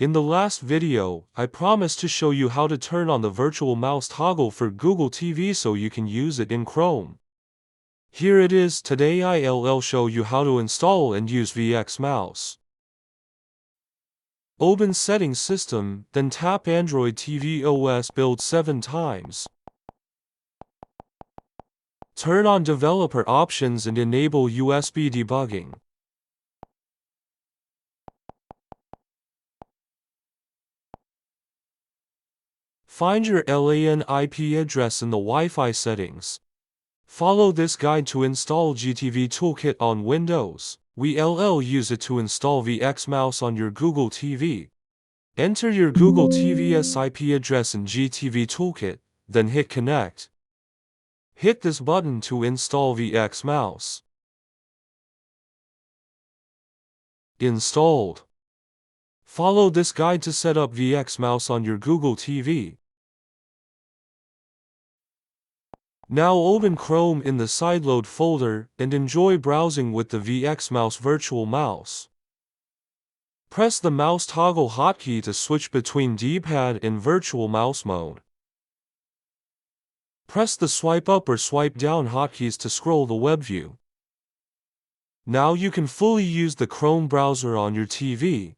In the last video, I promised to show you how to turn on the virtual mouse toggle for Google TV so you can use it in Chrome. Here it is. Today I'll show you how to install and use VxMouse. Open Settings System, then tap Android TV OS Build 7 times. Turn on Developer Options and enable USB debugging. Find your LAN IP address in the Wi-Fi settings. Follow this guide to install GTV-Toolkit on Windows. We'll use it to install VxMouse on your Google TV. Enter your Google TV's IP address in GTV-Toolkit, then hit Connect. Hit this button to install VxMouse. Installed. Follow this guide to set up VxMouse on your Google TV. Now open Chrome in the Sideload folder and enjoy browsing with the VxMouse virtual mouse. Press the mouse toggle hotkey to switch between D-pad and virtual mouse mode. Press the swipe up or swipe down hotkeys to scroll the web view. Now you can fully use the Chrome browser on your TV.